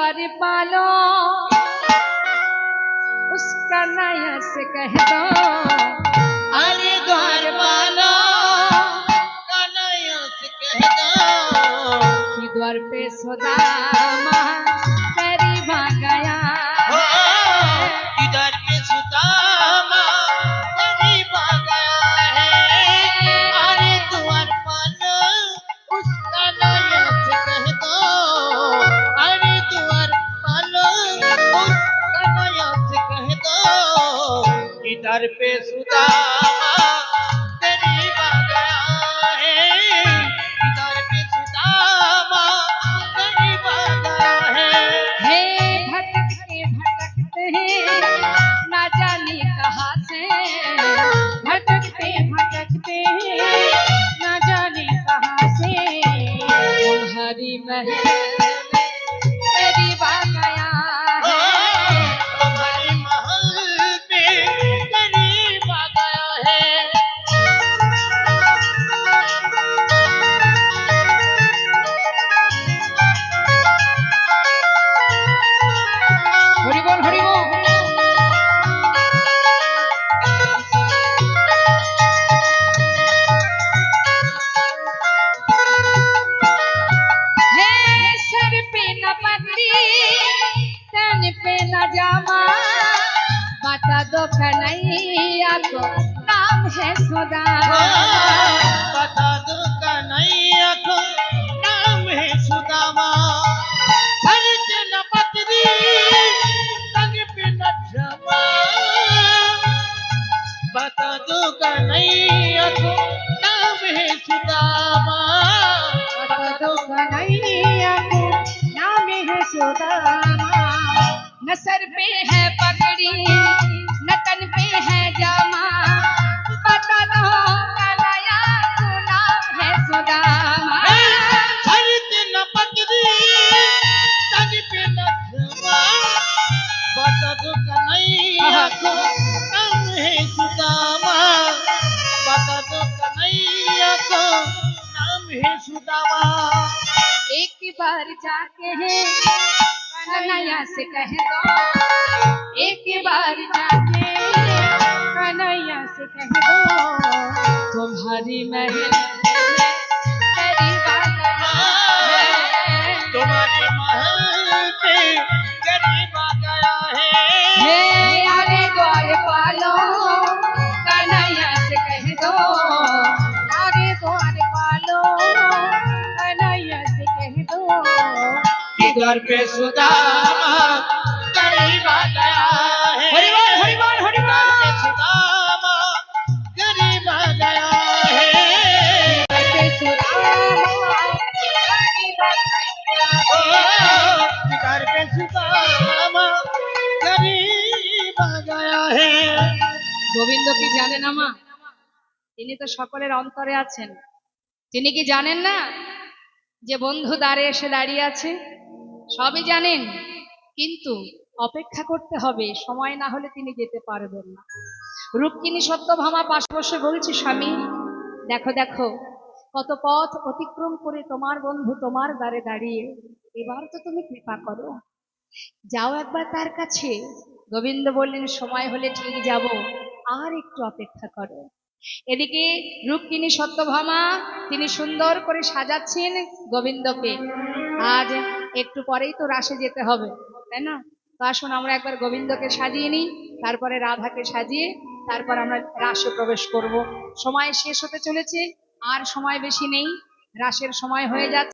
द्वार पालो उसका नया से कह दो अरे द्वार पालो कन्हैया से कह दो कि द्वार पे सुदामा करीब आ गया इधर पे सुदामा करीब आ गया है। अरे द्वार पालो उसका नया से कह दो अरे द्वार पालो उसका नया से कह दो इधर पे सुदामा करीब आ गया है। इधर पे सुदामा करीब आ गया है। भटकते हैं ना जाने कहाँ से भटकते हैं ना जाने कहाँ से तुम्हारी महल में करीब आ गया है तुम्हारे महल पे करीब आ गया है। हरि बोल हरि बोल सर पे न पगड़ी तन पे न जामा बता दो कन्हैया को नाम है सुदामा बता दो कन्हैया को नाम है सुदामा। सर पे न पगड़ी तन पे न जामा बता दो कन्हैया को नाम है सुदामा। बता दो कन्हैया को नाम है सुदामा न सर पे है पगड़ी न तन पे है जामा बता दो कन्हैया को नाम है सुदामा सर पे न पगड़ी तन पे न जामा बता दो कन्हैया को नाम है सुदामा। बता दो कन्हैया को नाम है सुदामा। एक बार जाके है कन्हैया से कह दो एक बार जाके कन्हैया से कह दो तुम्हारी महल में करीब आ गया है तुम्हारे महल पे करीब आ गया है। अरे द्वार पालो कन्हैया से कह दो अरे द्वार पालो कन्हैया से कह दो इधर पे सुदामा करीब आ गया है। हरि बोल हरि बोल हरि इधर पे बोल सुदामा करीब आ गया है। पे सुदामा करीब आ गया इधर पे सुदामा करीब आ गया है। গোবিন্দ কি জানেন আমা তিনি তো সকলের অন্তরে আছেন তিনি কি জানেন না যে বন্ধু দ্বারে এসে দাঁড়িয়ে আছে সবই জানেন কিন্তু অপেক্ষা করতে হবে সময় না হলে তিনি যেতে পারবেন না রুক্মিণী সত্যভামা পাশে বসে বলছে স্বামী দেখো দেখো কত পথ অতিক্রম করে তোমার বন্ধু তোমার দ্বারে দাঁড়িয়ে এবার তো তুমি কৃপা করো যাও একবার তার কাছে গোবিন্দ বললেন সময় হলে ঠিক যাব আর একটু অপেক্ষা করো এদিকে রুক্মিণী সত্যভামা তিনি সুন্দর করে সাজাচ্ছেন গোবিন্দকে আজ একটু পরেই তো রাসে যেতে হবে তাই না তো আসুন আমরা একবার গোবিন্দকে সাজিয়ে নিই তারপরে রাধাকে সাজিয়ে তারপর আমরা রাসে প্রবেশ করব সময় শেষ হতে চলেছে আর সময় বেশি নেই রাসের সময় হয়ে যাচ্ছে